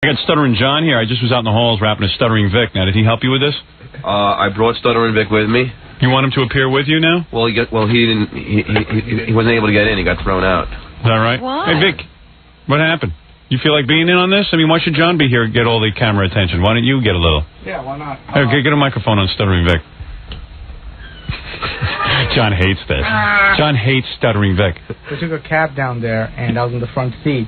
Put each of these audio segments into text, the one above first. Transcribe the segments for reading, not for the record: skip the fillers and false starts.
I got Stuttering John here. I just was out in the halls rapping to Stuttering Vic. Now, did he help you with this? I brought Stuttering Vic with me. You want him to appear with you now? Well, he didn't. He wasn't able to get in. He got thrown out. Is that right? Why? Hey, Vic, what happened? You feel like being in on this? I mean, why should John be here and get all the camera attention? Why don't you get a little? Yeah, why not? Hey, get a microphone on Stuttering Vic. John hates this. John hates Stuttering Vic. We took a cab down there, and I was in the front seat.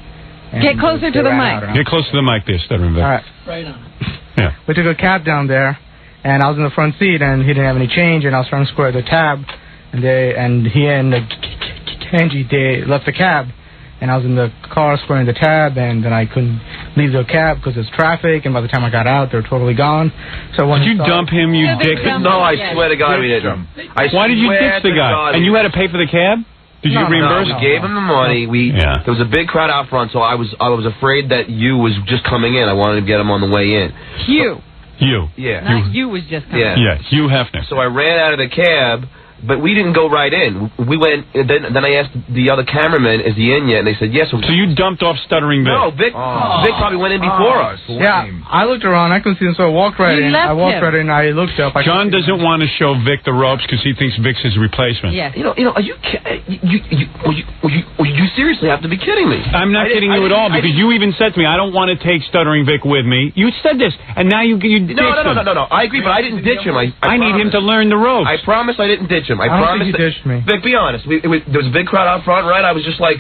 Get closer to the mic. Get close to the mic there, Stuttering Vic. All right. Right on. Yeah. We took a cab down there, and I was in the front seat, and he didn't have any change, and I was trying to square the tab, and he and Kenji, they left the cab, and I was in the car squaring the tab, and then I couldn't leave the cab because there's traffic, and by the time I got out, they were totally gone. So when did you dump him, you dick? No, I swear to God we didn't. Why did you ditch the guy? And you had to pay for the cab? Did you reimburse? No, we gave him the money. There was a big crowd out front, so I was afraid that you was just coming in. I wanted to get him on the way in. Hugh. You. Yeah. Not you was just coming in. Yeah, Hugh Hefner. So I ran out of the cab, but we didn't go right in. We went. Then I asked the other cameraman, "Is he in yet?" And they said yes. So you dumped off Stuttering Vic? No, Vic probably went in before us. Yeah, I looked around. I couldn't see him, so I walked right in. I walked right in. I looked up. John doesn't want to show Vic the ropes because he thinks Vic's his replacement. Yes. You know, are you seriously have to be kidding me? I'm not kidding you at all, because you even said to me, "I don't want to take Stuttering Vic with me." You said this, and now you ditched him. No. I agree, but I didn't ditch him. I need him to learn the ropes. I promise I didn't ditch him. I promise. Me. Vic, be honest. There was a big crowd out front, right? I was just like,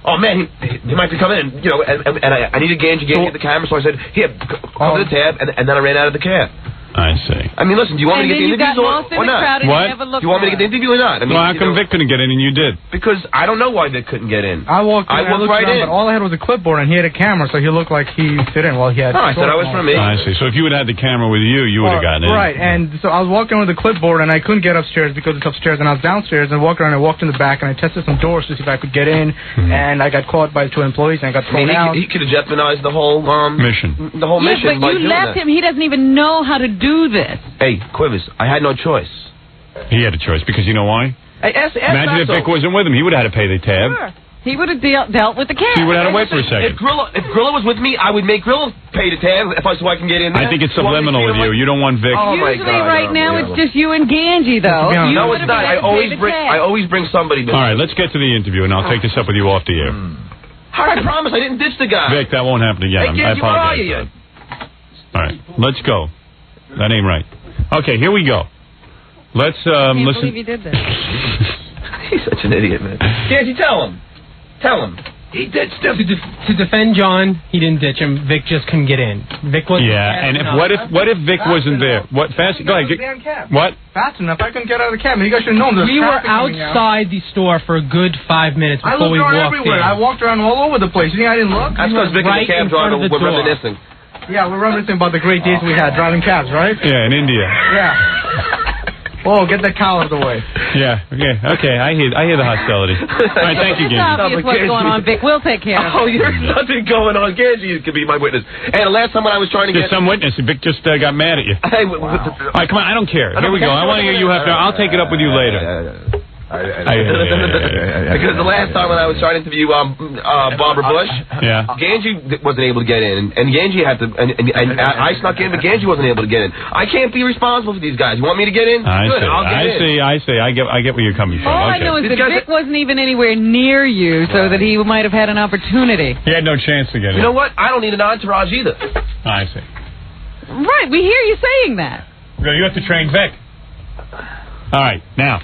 oh man, he might be coming in, you know. And I needed Ganji to get the camera, so I said, here, cover the tab, and then I ran out of the cab. I see. I mean, listen, do you want me to get the interview or not? What? Do you want me to get the interview or not? I mean, well, how come Vic couldn't get in and you did? Because I don't know why Vic couldn't get in. I looked right in. But all I had was a clipboard, and he had a camera, so he looked like he fit in. Well, he had. No, I said that was for me. I see. So if you had had the camera with you, you would have gotten in. Right, and so I was walking with the clipboard, and I couldn't get upstairs because it's upstairs, and I was downstairs, and I walked around, and I walked in the back, and I tested some doors to see if I could get in, and I got caught by 2 employees, and I got thrown out. He could have jeopardized the whole mission. The whole mission. But you left him. He doesn't even know how to do this. Hey, Quivers, I had no choice. He had a choice, because you know why? Imagine if Vic wasn't with him. He would have had to pay the tab. Sure. He would have dealt with the cab. He would have had to wait for a second. If Grilla was with me, I would make Grilla pay the tab so I can get in there. I think it's subliminal with you. You don't want Vic. Oh my Usually God, right now it's just you and Ganji, though. No, it's not. I always bring somebody. All right, let's get to the interview, and I'll take this up with you off the air. I promise I didn't ditch the guy. Vic, that won't happen again. Hey, I apologize. where are you? All right, let's go. That ain't right. Okay, here we go. Let's Can't listen. believe he did this. He's such an idiot, man. Ganji, tell him. Tell him. He ditched him. To defend John, he didn't ditch him. Vic just couldn't get in. Vic wasn't. Yeah, and what if Vic wasn't there? What fast? Go ahead. What? Fast enough. I couldn't get out of the cab. You guys should have known. We were outside the store for a good 5 minutes before we walked everywhere. in. I walked around all over the place. You think I didn't look? That's because Vic and the cab driver were reminiscing. Yeah, we're reminiscing about the great days we had driving cabs, right? Yeah, in India. Yeah. Oh, get that cow out of the way. Yeah. Okay. I hear the hostility. All right. Thank you, It's Ganji. obvious what's going on, Vic. We'll take care of it. There's nothing going on. Ganji could be my witness. And the last time when I was trying to There's some witness. Vic just got mad at you. Hey, All right, come on. I don't care. Here we go. I want to hear you have to. I'll take it up with you later. Because the last time when I was trying to interview Barbara Bush, Ganji wasn't able to get in, and Ganji had to, and I snuck in, but Ganji wasn't able to get in. I can't be responsible for these guys. You want me to get in? Good, I'll get in. I see. I get where you're coming from. All I know is that Vic wasn't even anywhere near you, so that he might have had an opportunity. He had no chance to get in. You know what? I don't need an entourage either. I see. Right, we hear you saying that. You have to train Vic. All right, now.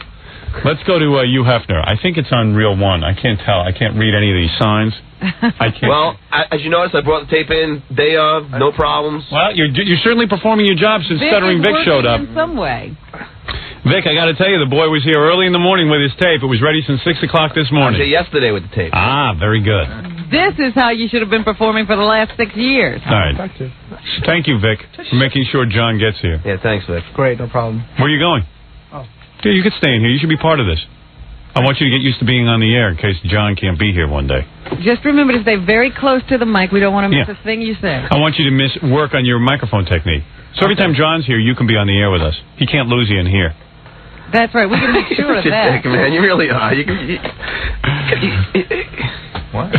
Let's go to Hugh Hefner. I think it's on reel 1. I can't tell. I can't read any of these signs. I can't. Well, as you noticed, I brought the tape in day of, no problems. Well, you're certainly performing your job since Stuttering Vic showed up. In some way. Vic, I got to tell you, the boy was here early in the morning with his tape. It was ready since 6 o'clock this morning. I was here yesterday with the tape. Ah, very good. This is how you should have been performing for the last 6 years. All right. Thank you, Vic, for making sure John gets here. Yeah, thanks, Vic. Great, no problem. Where are you going? Yeah, you could stay in here. You should be part of this. I want you to get used to being on the air in case John can't be here one day. Just remember to stay very close to the mic. We don't want to miss a thing you say. I want you to work on your microphone technique. So every time John's here, you can be on the air with us. He can't lose you in here. That's right. We can make sure of that. Dick, man, you really are. What?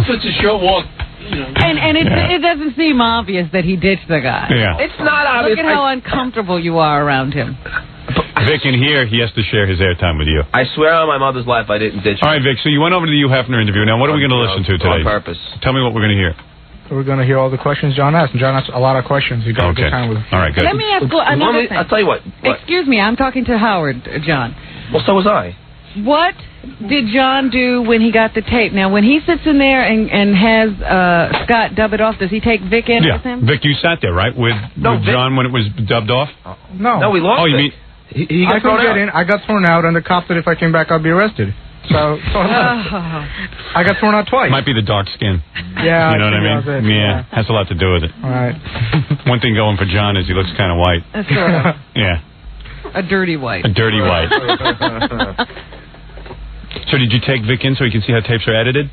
Such a show off. And it doesn't seem obvious that he ditched the guy. Yeah. It's not obvious. Look at how uncomfortable you are around him. Vic, in here, he has to share his airtime with you. I swear on my mother's life I didn't ditch her. All right, Vic, so you went over to the Hugh Hefner interview. Now, what are we going to listen to today? On purpose. Tell me what we're going to hear. We're going to hear all the questions John asked. And John asked a lot of questions. You got a good time with him. All right, good. Let me ask another thing. I'll tell you what. Excuse me, I'm talking to Howard, John. Well, so was I. What did John do when he got the tape? Now, when he sits in there and has Scott dub it off, does he take Vic in with him? Vic, you sat there, right, with John when it was dubbed off? No. No, we lost Oh, you it. mean... He got thrown out. I got thrown out, and the cop said if I came back, I'd be arrested. So I got thrown out twice. Might be the dark skin. Yeah. You know what I mean? Yeah, has a lot to do with it. All right. One thing going for John is he looks kind of white. That's right. Yeah. A dirty white. A dirty white. So did you take Vic in so he can see how tapes are edited?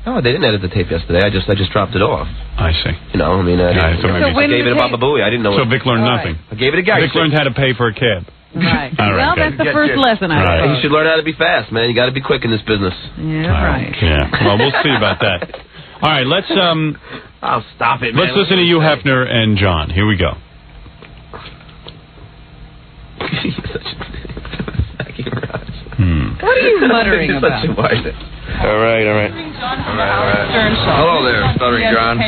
No, they didn't edit the tape yesterday. I just dropped it off. I see. You know, I mean, I gave it to Baba Booey. I didn't know. So Vic learned nothing. I gave it a guy. Vic learned how to pay for a cab. Right. All right, well, that's the first lesson I suppose. You should learn how to be fast, man. You got to be quick in this business. Yeah, right. Yeah. Well, we'll see about that. All right, let's Oh, stop it, man. Let's listen to Hugh Hefner and John. Here we go. What are you muttering about? All right. Hello there, Stuttering John.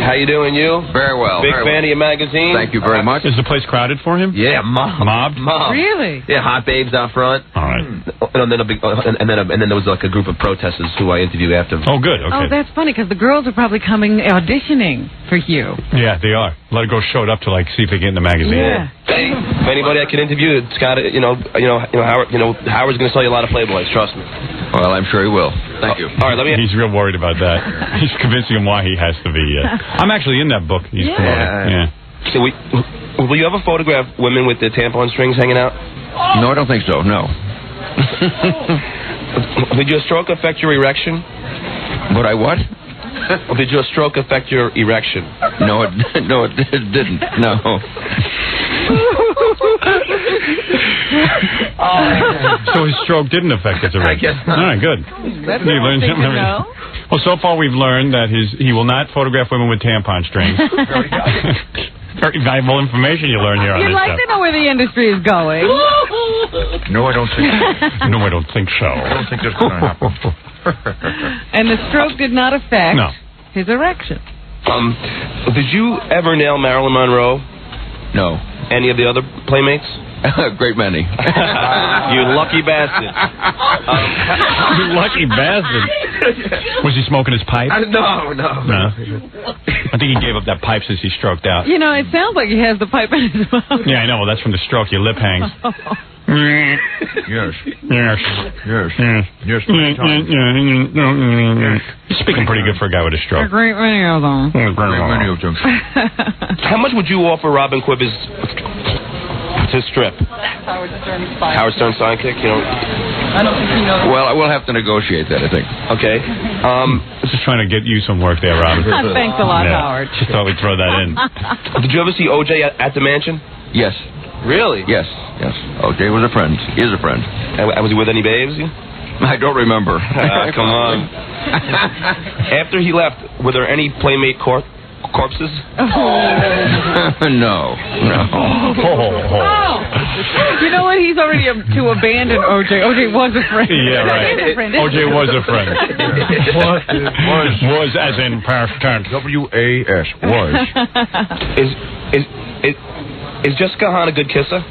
How you doing, you? Very well. Big fan of your magazine. Thank you very much. Is the place crowded for him? Yeah, mobbed. Really? Yeah, hot babes out front. All right. And then there was like a group of protesters who I interviewed after. Oh, good. Okay. Oh, that's funny because the girls are probably coming auditioning for Hugh. Yeah, they are. A lot of girls showed up to like see if they get in the magazine. Yeah. Hey, if anybody I can interview, it's got to, Howard's going to sell you a lot of Playboys. Trust me. Well, I'm sure he will. Thank you. All right, let me. He's real worried about that. He's convincing him why he has to be. I'm actually in that book. He's promoting. Yeah. So will you ever photograph women with their tampon strings hanging out? No, I don't think so. No. Did your stroke affect your erection? Would I what? Did your stroke affect your erection? No, it didn't. No. So his stroke didn't affect his erection. I guess not. All right, good. That's You learned something to know. Well, so far we've learned that he will not photograph women with tampon strings. Very valuable information you learn here on You'd this like stuff. to know where the industry is going. No, I don't think so. No, I don't think so. I don't think that's going to happen. And the stroke did not affect his erection. Did you ever nail Marilyn Monroe? No. Any of the other playmates? A great many. You lucky bastard. You lucky bastard. Was he smoking his pipe? No. I think he gave up that pipe since he stroked out. You know, it sounds like he has the pipe in his mouth. Yeah, I know. Well, that's from the stroke. Your lip hangs. Yes. He's speaking pretty good for a guy with a A stroke. great many of them. How much would you offer Robin Quivers to strip? Howard Stern's sidekick, you know? I don't think he knows. Well, I will have to negotiate that, I think. Okay. Just trying to get you some work there, Robin. Thanks a lot, Howard. Just thought we'd throw that in. Did you ever see O.J. at the mansion? Yes. Really? Yes. Okay, was a friend. Is a friend. And was he with any babes? I don't remember. Come on. After he left, were there any playmate corpses? No. You know what? He's already to abandon O.J. O.J. was a friend. Yeah, right. O.J. was a friend. Was as in past tense. W-A-S. Was. Is Jessica Hahn a good kisser?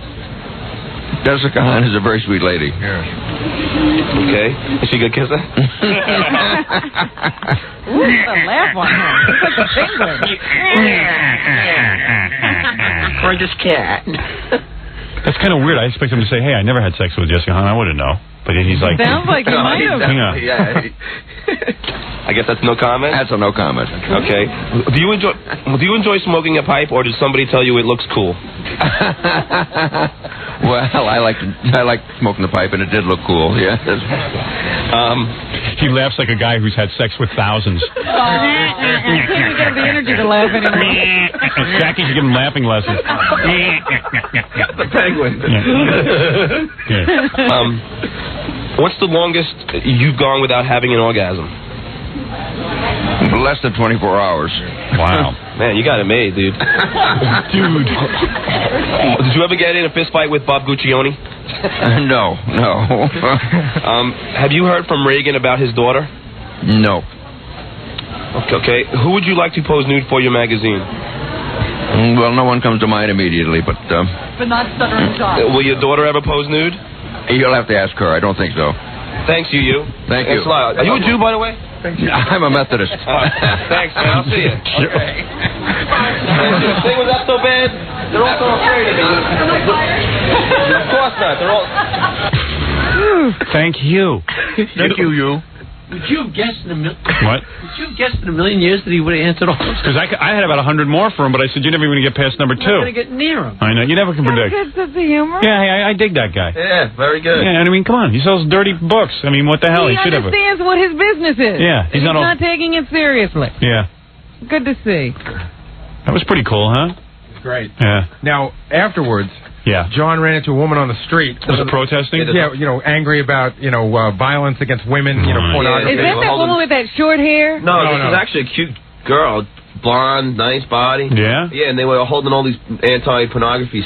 Jessica Hahn is a very sweet lady. Yes. Okay. Is she a good kisser? Ooh, a laugh on him. It's like a penguin. Or just cat. That's kind of weird. I expect him to say, hey, I never had sex with Jessica Hahn. I wouldn't know. But then he's like... Sounds like he might have. Yeah. I guess that's no comment? That's a no comment. Okay. Do you enjoy smoking a pipe, or does somebody tell you it looks cool? Well, I like smoking the pipe, and it did look cool. Yeah. He laughs like a guy who's had sex with thousands. Can't even get the energy to laugh anymore. Jackie should give him laughing lessons. The penguin. Yeah. What's the longest you've gone without having an orgasm? Less than 24 hours. Wow. Man, you got it made, dude. Dude. Did you ever get in a fist fight with Bob Guccione? No. Have you heard from Reagan about his daughter? No. Okay. Who would you like to pose nude for your magazine? Well, no one comes to mind immediately, but not Stuttering John. Will your daughter ever pose nude? You'll have to ask her. I don't think so. Thanks, you. Thank you. Thanks a lot. Are you a Jew, by the way? I'm a Methodist. Thanks, man. I'll see you. Okay. This thing was not so bad. They're all so afraid of me. Of course not. They're all... Thank you. Thank you. Would you have guessed in a million? What? Would you have guessed in a million years that he would have answered all those? Because I had about 100 more for him, but I said, you're never going to get past number 2. You're not going to get near him. I know. You never can predict. Good sense of humor. Yeah, I dig that guy. Yeah, very good. Yeah, I mean, come on. He sells dirty books. I mean, what the hell? He should have. understands what his business is. Yeah, he's not taking it seriously. Yeah. Good to see. That was pretty cool, huh? Great. Yeah. Now, afterwards, John ran into a woman on the street. Was it protesting? Yeah, angry about, violence against women, pornography. Is that woman with that short hair? No, this is actually a cute girl. Blonde, nice body. Yeah? Yeah, and they were holding all these anti-pornography,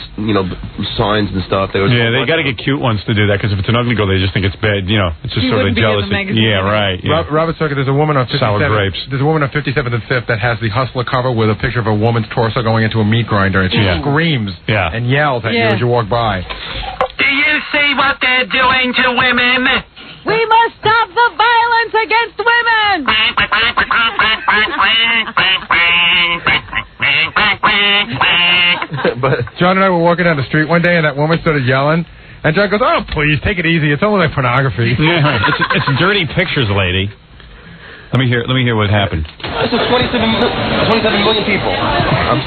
signs and stuff. They got to get cute ones to do that, because if it's an ugly girl, they just think it's bad. It's just sort of jealousy. Yeah, right. Yeah. Robert Zucker, there's a woman on 57th. There's a woman on 57th and 5th that has the Hustler cover with a picture of a woman's torso going into a meat grinder, and she screams and yells at you as you walk by. Do you see what they're doing to women? We must stop the violence against women! But John and I were walking down the street one day, and that woman started yelling. And John goes, "Oh, please, take it easy. It's only like pornography." Yeah, it's dirty pictures, lady. Let me hear what happened. This is 27 million people. Oh,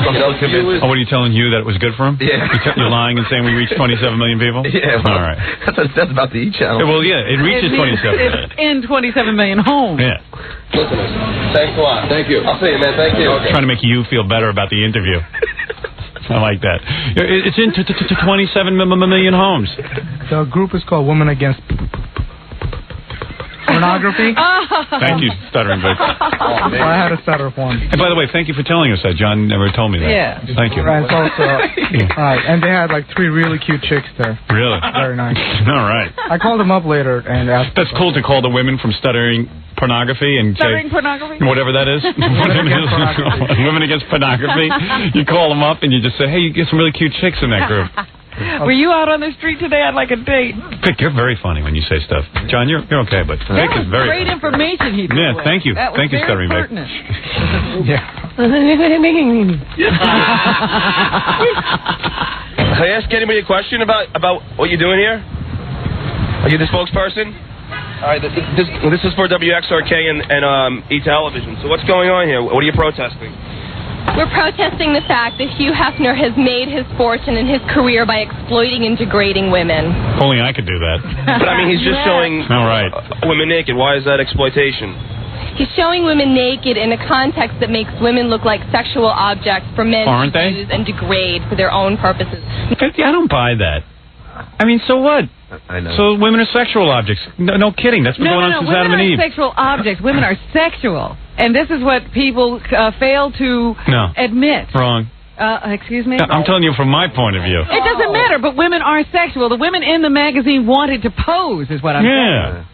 what are you telling you that it was good for him? Yeah. You're lying and saying we reached 27 million people? Yeah. Well, all right. That's about the E channel. Well, yeah, it reaches 27 million. It's in 27 million homes. Yeah. Listeners, thanks a lot. Thank you. I'll see you, man. Thank you. Okay. Trying to make you feel better about the interview. I like that. It's in 27 million homes. The group is called Women Against Pornography. Thank you, Stuttering Vic. I had a stutter for him. And by the way, thank you for telling us that. John never told me that. Yeah. Thank you. Right, right, and they had like 3 really cute chicks there. Really? Very nice. All right. I called them up later and asked. That's cool to call the women from Stuttering Pornography and Stuttering Pornography? Whatever that is. Women Against Pornography. You call them up and you just say, hey, you get some really cute chicks in that group. Were you out on the street today? I'd like a date. Vic, you're very funny when you say stuff. John, you're okay, but Vic is very great funny. information he threw away. Thank you. That was thank you, Stuttering Vic. Can I ask anybody a question about what you're doing here? Are you the spokesperson? All right, this is for WXRK and E-Television. So what's going on here? What are you protesting? We're protesting the fact that Hugh Hefner has made his fortune and his career by exploiting and degrading women. If only I could do that. But I mean, he's just showing women naked. Why is that exploitation? He's showing women naked in a context that makes women look like sexual objects for men to use and degrade for their own purposes. I don't buy that. I mean, so what? I know. So women are sexual objects. No kidding. That's been going on since Adam and Eve. Women are sexual objects. Women are sexual. And this is what people fail to admit. Wrong. Excuse me? I'm telling you from my point of view. It doesn't matter, but women are sexual. The women in the magazine wanted to pose, is what I'm saying.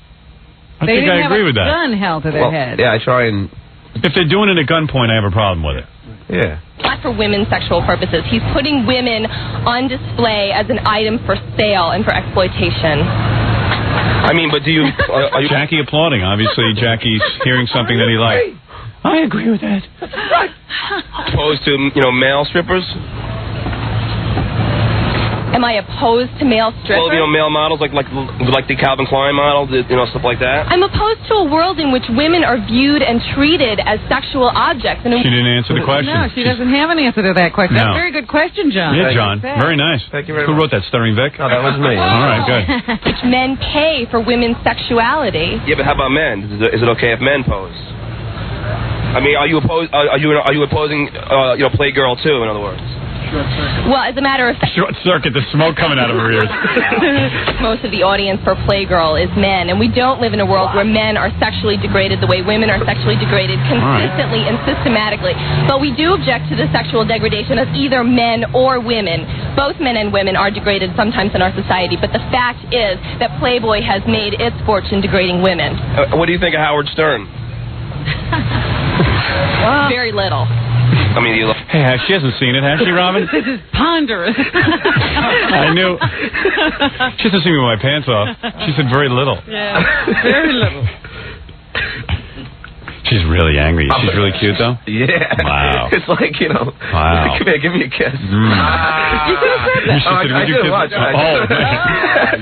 I think I agree with that. They didn't have a gun held to their head. Yeah, I try and... If they're doing it at gunpoint, I have a problem with it. Yeah. Not for women's sexual purposes. He's putting women on display as an item for sale and for exploitation. I mean, but do you... Are you Jackie applauding. Obviously, Jackie's hearing something that he liked. I agree with that. Opposed to, male strippers? Am I opposed to male strippers? Well, male models like the Calvin Klein model, stuff like that. I'm opposed to a world in which women are viewed and treated as sexual objects. And she didn't answer the question. No, she doesn't have an answer to that question. No. That's a very good question, John. Yeah, John. Very nice. Thank you very Who much. wrote that, Stuttering Vic? Oh, that was me. All right, good. Which men pay for women's sexuality. Yeah, but how about men? Is it okay if men pose? I mean, are you opposing Playgirl too? In other words. Well, as a matter of fact... Short circuit, the smoke coming out of her ears. Most of the audience for Playgirl is men, and we don't live in a world where men are sexually degraded the way women are sexually degraded consistently and systematically. But we do object to the sexual degradation of either men or women. Both men and women are degraded sometimes in our society, but the fact is that Playboy has made its fortune degrading women. What do you think of Howard Stern? Very little. I mean, hey, she hasn't seen it, has she, Robin? This is ponderous. I knew. She hasn't seen me with my pants off. She said very little. Yeah, very little. She's really angry. She's really cute, though? Yeah. Wow. It's like, you know, wow. Come here, give me a kiss. You could have said that. I did watch. Oh, man.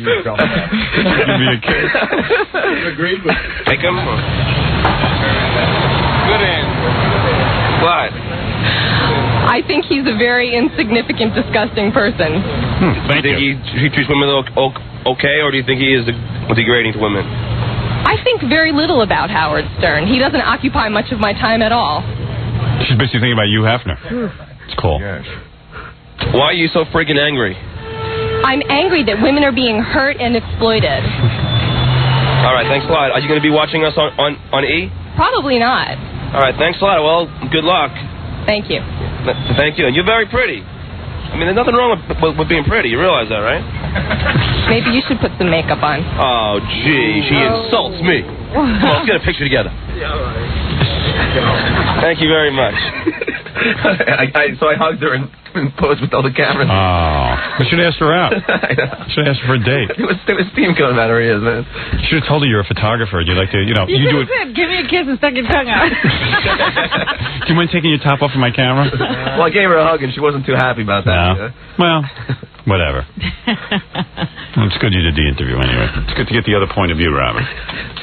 Give me a kiss. Agreed with Take him. Good answer. What? I think he's a very insignificant, disgusting person. Thank you. Do you think he treats women okay, or do you think he is degrading to women? I think very little about Howard Stern. He doesn't occupy much of my time at all. She's basically thinking about you, Hefner. It's cool. Yes. Why are you so freaking angry? I'm angry that women are being hurt and exploited. All right, thanks a lot. Are you going to be watching us on E? Probably not. All right, thanks a lot. Well, good luck. Thank you. Thank you. And you're very pretty. I mean, there's nothing wrong with being pretty. You realize that, right? Maybe you should put some makeup on. Oh, gee, she insults me. Come on, let's get a picture together. Thank you very much. So I hugged her and posed with all the cameras. Oh, I should have asked her out. I should have asked her for a date. There was steam coming out of her ears, man. You should have told her you're a photographer. You'd like to, you know, You do it. said, give me a kiss and stuck your tongue out. Do you mind taking your top off of my camera? Well, I gave her a hug and she wasn't too happy about that. No. Well, whatever. Well, it's good you did the interview anyway. It's good to get the other point of view, Robert.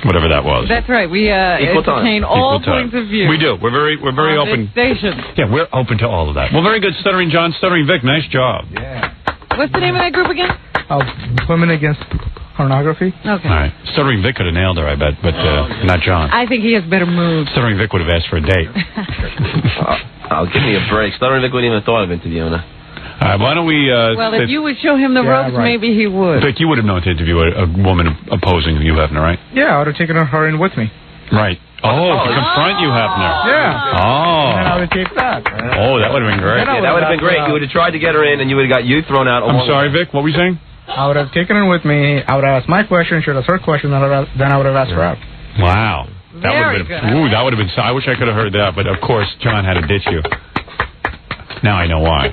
Whatever that was. That's right. We entertain all points of view. We do. We're very open. Station. Yeah, we're open to all of that. Well, very good, Stuttering John, Stuttering Vic. Nice job. Yeah. What's the name of that group again? Women Against Pornography. Okay. All right. Stuttering Vic could have nailed her, I bet, but not John. I think he has better moves. Stuttering Vic would have asked for a date. Give me a break. Stuttering Vic wouldn't even thought of interviewing her. All right, why don't we... well, if you would show him the ropes, maybe he would. Vic, you would have known to interview a woman opposing you, Hefner, right? Yeah, I would have taken her in with me. Right. Oh, to confront you, Hefner. Yeah. Oh. And I would take that. Oh, that would have been great. Yeah, that would have been great. You would have tried to get her in, and you would have got you thrown out. I'm sorry, Vic. What were you saying? I would have taken her with me. I would have asked my question. She would have asked her question. Then I would have asked her out. Wow. That would have been... Ooh, that would have been... I wish I could have heard that, but of course, John had to ditch you. Now I know why.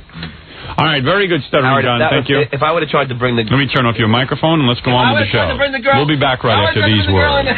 All right, very good, Stuttering John. Thank you. If I would have tried to bring the... Let me turn off your microphone and let's go on with the show. We'll be back right after these words.